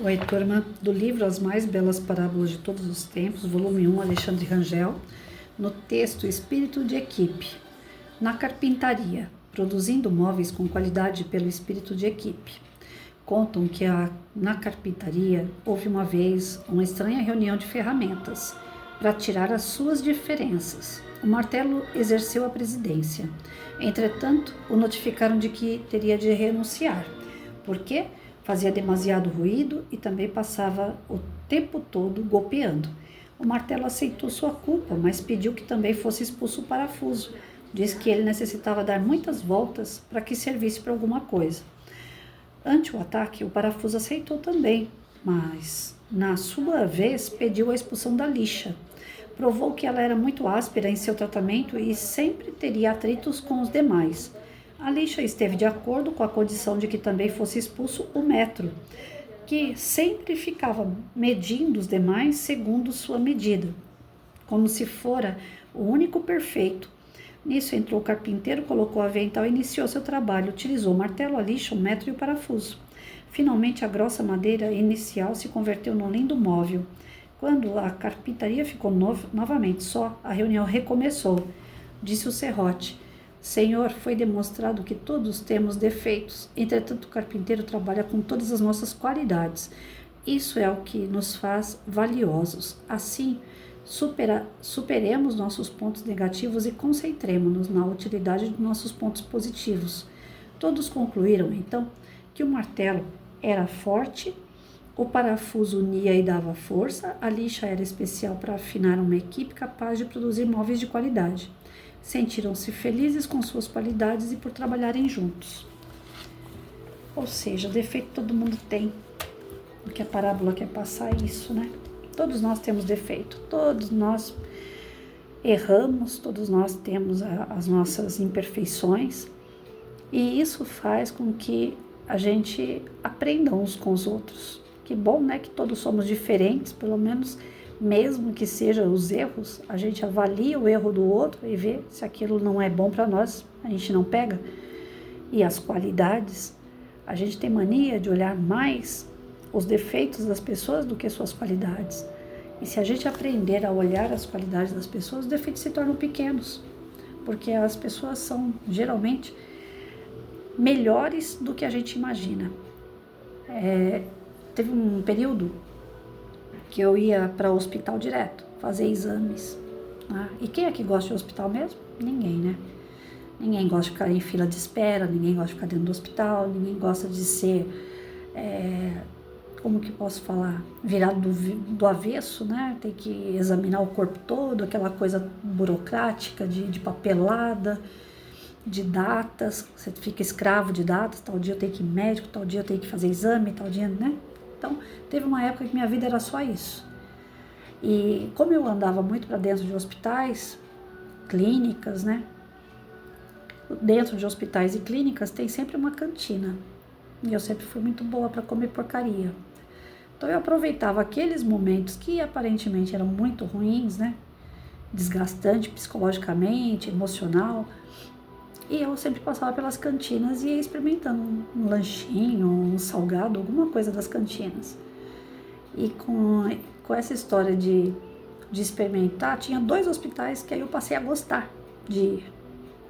Oi, turma, do livro As Mais Belas Parábolas de Todos os Tempos, volume 1, Alexandre Rangel, no texto Espírito de Equipe. Na carpintaria, produzindo móveis com qualidade pelo espírito de equipe. Contam que na carpintaria houve uma vez uma estranha reunião de ferramentas para tirar as suas diferenças. O martelo exerceu a presidência. Entretanto, o notificaram de que teria de renunciar. Por quê? Fazia demasiado ruído e também passava o tempo todo golpeando. O martelo aceitou sua culpa, mas pediu que também fosse expulso o parafuso. Disse que ele necessitava dar muitas voltas para que servisse para alguma coisa. Ante o ataque, o parafuso aceitou também, mas, na sua vez, pediu a expulsão da lixa. Provou que ela era muito áspera em seu tratamento e sempre teria atritos com os demais. A lixa esteve de acordo com a condição de que também fosse expulso o metro, que sempre ficava medindo os demais segundo sua medida, como se fora o único perfeito. Nisso entrou o carpinteiro, colocou o avental e iniciou seu trabalho. Utilizou o martelo, a lixa, o metro e o parafuso. Finalmente, a grossa madeira inicial se converteu num lindo móvel. Quando a carpintaria ficou novamente só, a reunião recomeçou. Disse o serrote: Senhor, foi demonstrado que todos temos defeitos. Entretanto, o carpinteiro trabalha com todas as nossas qualidades. Isso é o que nos faz valiosos. Assim, superemos nossos pontos negativos e concentremos-nos na utilidade dos nossos pontos positivos. Todos concluíram, então, que o martelo era forte, o parafuso unia e dava força, a lixa era especial para afinar uma equipe capaz de produzir móveis de qualidade. Sentiram-se felizes com suas qualidades e por trabalharem juntos. Ou seja, defeito todo mundo tem. Porque a parábola quer passar isso, né? Todos nós temos defeito, todos nós erramos, todos nós temos as nossas imperfeições. E isso faz com que a gente aprenda uns com os outros. Que bom, né? Que todos somos diferentes, pelo menos, mesmo que sejam os erros, a gente avalia o erro do outro e vê se aquilo não é bom para nós, a gente não pega. E as qualidades, a gente tem mania de olhar mais os defeitos das pessoas do que suas qualidades. E se a gente aprender a olhar as qualidades das pessoas, os defeitos se tornam pequenos, porque as pessoas são geralmente melhores do que a gente imagina. Teve um período que eu ia para o hospital direto, fazer exames. E quem é que gosta de hospital mesmo? Ninguém, né? Ninguém gosta de ficar em fila de espera, ninguém gosta de ficar dentro do hospital, ninguém gosta de ser, como que posso falar, virado do avesso, né? Tem que examinar o corpo todo, aquela coisa burocrática de papelada, de datas, você fica escravo de datas, tal dia eu tenho que ir médico, tal dia eu tenho que fazer exame, tal dia, né? Então, teve uma época que minha vida era só isso. E como eu andava muito para dentro de hospitais, clínicas, né? Dentro de hospitais e clínicas tem sempre uma cantina. E eu sempre fui muito boa para comer porcaria. Então eu aproveitava aqueles momentos que aparentemente eram muito ruins, né? Desgastante psicologicamente, emocional. E eu sempre passava pelas cantinas e ia experimentando um lanchinho, um salgado, alguma coisa das cantinas. E com essa história de experimentar, tinha 2 hospitais que aí eu passei a gostar de ir,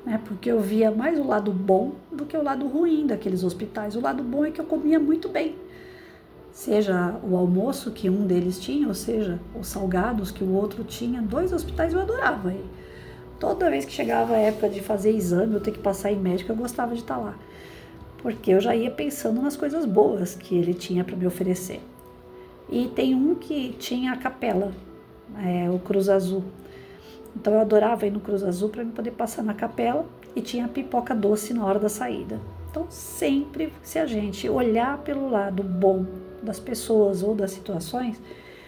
né? Porque eu via mais o lado bom do que o lado ruim daqueles hospitais. O lado bom é que eu comia muito bem. Seja o almoço que um deles tinha, ou seja, os salgados que o outro tinha. 2 hospitais eu adorava. E toda vez que chegava a época de fazer exame, eu ter que passar em médico, eu gostava de estar lá. Porque eu já ia pensando nas coisas boas que ele tinha para me oferecer. E tem um que tinha a capela, o Cruz Azul. Então eu adorava ir no Cruz Azul para poder passar na capela e tinha a pipoca doce na hora da saída. Então sempre, se a gente olhar pelo lado bom das pessoas ou das situações,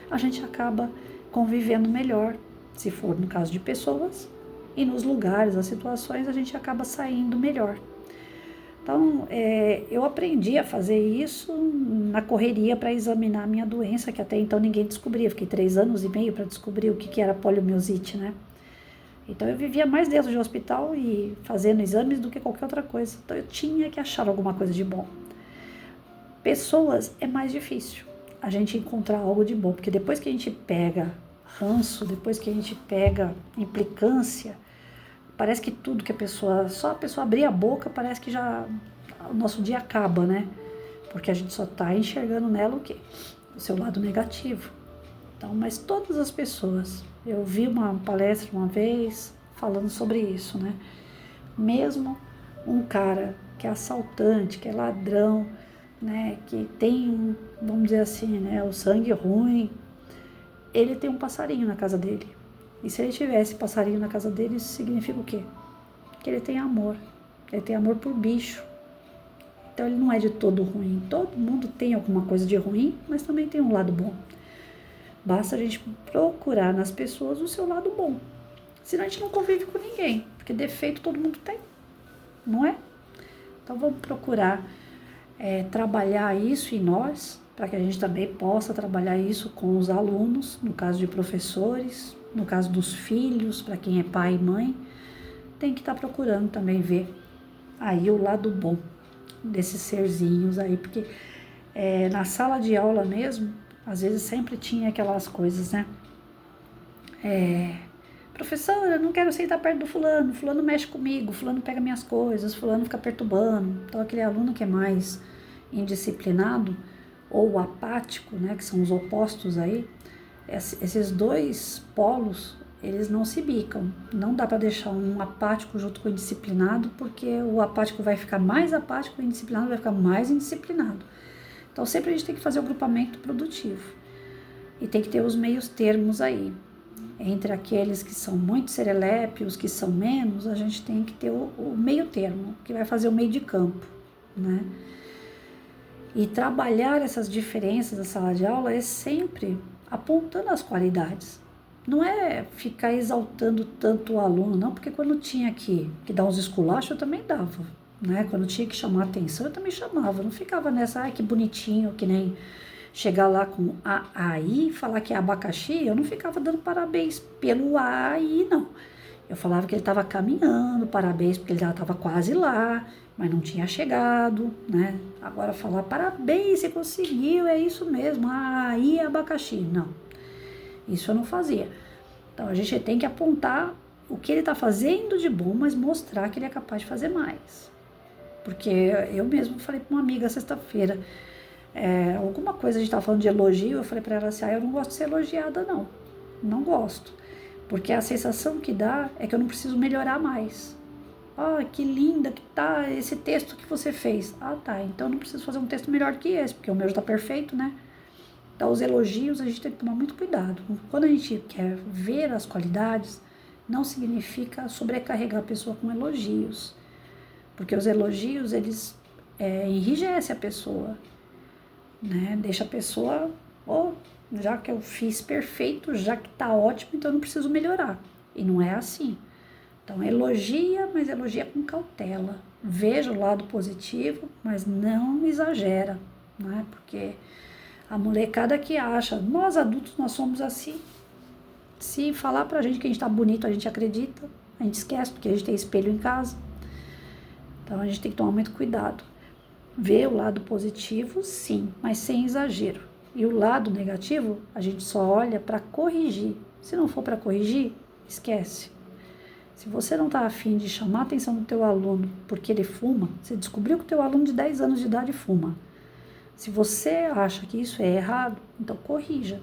a gente acaba convivendo melhor, se for no caso de pessoas. E nos lugares, as situações, a gente acaba saindo melhor. Então, eu aprendi a fazer isso na correria para examinar a minha doença, que até então ninguém descobria. Fiquei 3 anos e meio para descobrir o que era poliomielite, né? Então, eu vivia mais dentro de um hospital e fazendo exames do que qualquer outra coisa. Então, eu tinha que achar alguma coisa de bom. Pessoas é mais difícil. a gente encontrar algo de bom, porque depois que a gente pega ranço, depois que a gente pega implicância, parece que tudo que só a pessoa abrir a boca, parece que já o nosso dia acaba, né? Porque a gente só tá enxergando nela o quê? O seu lado negativo. Então, mas todas as pessoas, eu vi uma palestra uma vez falando sobre isso, né? Mesmo um cara que é assaltante, que é ladrão, né, que tem, vamos dizer assim, né, o sangue ruim, ele tem um passarinho na casa dele. E se ele tivesse passarinho na casa dele, isso significa o quê? Que ele tem amor. Ele tem amor por bicho. Então ele não é de todo ruim. Todo mundo tem alguma coisa de ruim, mas também tem um lado bom. Basta a gente procurar nas pessoas o seu lado bom. Senão a gente não convive com ninguém, porque defeito todo mundo tem, não é? Então vamos procurar trabalhar isso em nós, para que a gente também possa trabalhar isso com os alunos, no caso de professores, no caso dos filhos, para quem é pai e mãe, tem que estar procurando também ver aí o lado bom desses serzinhos aí, porque na sala de aula mesmo, às vezes sempre tinha aquelas coisas, né? Professora, eu não quero sentar perto do fulano mexe comigo, fulano pega minhas coisas, fulano fica perturbando. Então aquele aluno que é mais indisciplinado ou apático, né, que são os opostos aí, esses dois polos, eles não se bicam. Não dá para deixar um apático junto com o indisciplinado, porque o apático vai ficar mais apático e o indisciplinado vai ficar mais indisciplinado. Então sempre a gente tem que fazer o grupamento produtivo e tem que ter os meios termos aí. Entre aqueles que são muito serelepe, os que são menos, a gente tem que ter o meio termo, que vai fazer o meio de campo, né? E trabalhar essas diferenças da sala de aula é sempre apontando as qualidades. Não é ficar exaltando tanto o aluno, não, porque quando tinha que dar uns esculachos, eu também dava, né? Quando tinha que chamar atenção, eu também chamava. Não ficava nessa, ai, que bonitinho, que nem chegar lá com AI, falar que é abacaxi, eu não ficava dando parabéns pelo AI, não. Eu falava que ele estava caminhando, parabéns, porque ele já estava quase lá, mas não tinha chegado, né? Agora falar parabéns, você conseguiu, é isso mesmo, AI é abacaxi. Não, isso eu não fazia. Então a gente tem que apontar o que ele está fazendo de bom, mas mostrar que ele é capaz de fazer mais. Porque eu mesmo falei para uma amiga sexta-feira, alguma coisa a gente estava falando de elogio, eu falei para ela assim, eu não gosto de ser elogiada, não gosto, porque a sensação que dá é que eu não preciso melhorar mais. Que linda que tá esse texto que você fez. Tá, então eu não preciso fazer um texto melhor que esse, porque o meu já tá perfeito, né? Então os elogios a gente tem que tomar muito cuidado. Quando a gente quer ver as qualidades, não significa sobrecarregar a pessoa com elogios, porque os elogios, eles enrijecem a pessoa, né? Deixa a pessoa, já que eu fiz perfeito, já que tá ótimo, então eu não preciso melhorar. E não é assim. Então elogia, mas elogia com cautela. Veja o lado positivo, mas não exagera, né? Porque a molecada que acha, nós adultos nós somos assim. Se falar pra gente que a gente tá bonito, a gente acredita, a gente esquece, porque a gente tem espelho em casa. Então a gente tem que tomar muito cuidado. Ver o lado positivo, sim, mas sem exagero. E o lado negativo, a gente só olha para corrigir. Se não for para corrigir, esquece. Se você não está afim de chamar a atenção do teu aluno porque ele fuma, você descobriu que o teu aluno de 10 anos de idade fuma. Se você acha que isso é errado, então corrija.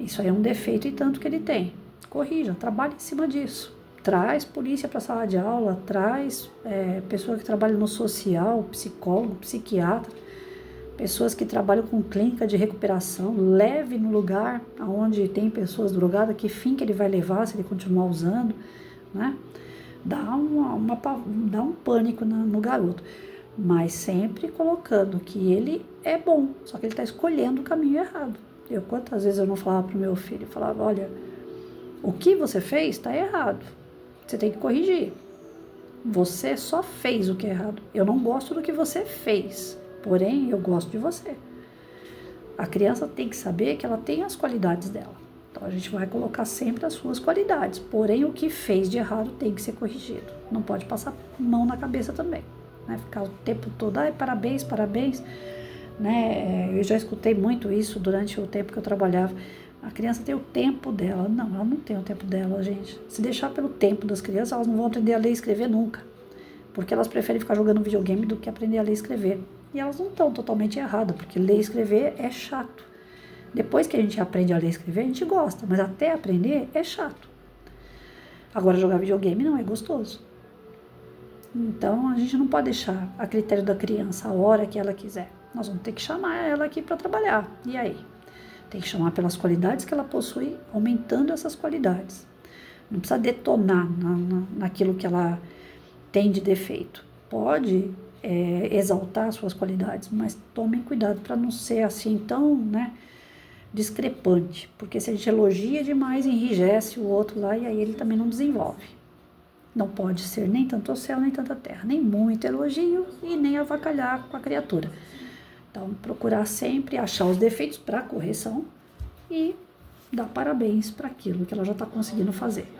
Isso aí é um defeito e tanto que ele tem. Corrija, trabalhe em cima disso. Traz polícia para a sala de aula, traz pessoa que trabalha no social, psicólogo, psiquiatra, pessoas que trabalham com clínica de recuperação, leve no lugar onde tem pessoas drogadas, que fim que ele vai levar se ele continuar usando, né? Dá um pânico no garoto, mas sempre colocando que ele é bom, só que ele está escolhendo o caminho errado. Quantas vezes eu não falava para o meu filho, eu falava, olha, o que você fez está errado, você tem que corrigir. Você só fez o que é errado. Eu não gosto do que você fez, porém eu gosto de você. A criança tem que saber que ela tem as qualidades dela. Então a gente vai colocar sempre as suas qualidades, porém o que fez de errado tem que ser corrigido. Não pode passar mão na cabeça também, né? Ficar o tempo todo, parabéns, parabéns. né? Eu já escutei muito isso durante o tempo que eu trabalhava. A criança tem o tempo dela. Não, ela não tem o tempo dela, gente. Se deixar pelo tempo das crianças, elas não vão aprender a ler e escrever nunca. Porque elas preferem ficar jogando videogame do que aprender a ler e escrever. E elas não estão totalmente erradas, porque ler e escrever é chato. Depois que a gente aprende a ler e escrever, a gente gosta, mas até aprender é chato. Agora, jogar videogame não é gostoso. Então, a gente não pode deixar a critério da criança a hora que ela quiser. Nós vamos ter que chamar ela aqui para trabalhar. E aí? Tem que chamar pelas qualidades que ela possui, aumentando essas qualidades. Não precisa detonar naquilo que ela tem de defeito. Pode exaltar suas qualidades, mas tomem cuidado para não ser assim tão, né, discrepante. Porque se a gente elogia demais, enrijece o outro lá e aí ele também não desenvolve. Não pode ser nem tanto o céu, nem tanta terra, nem muito elogio e nem avacalhar com a criatura. Então, procurar sempre achar os defeitos para correção e dar parabéns para aquilo que ela já está conseguindo fazer.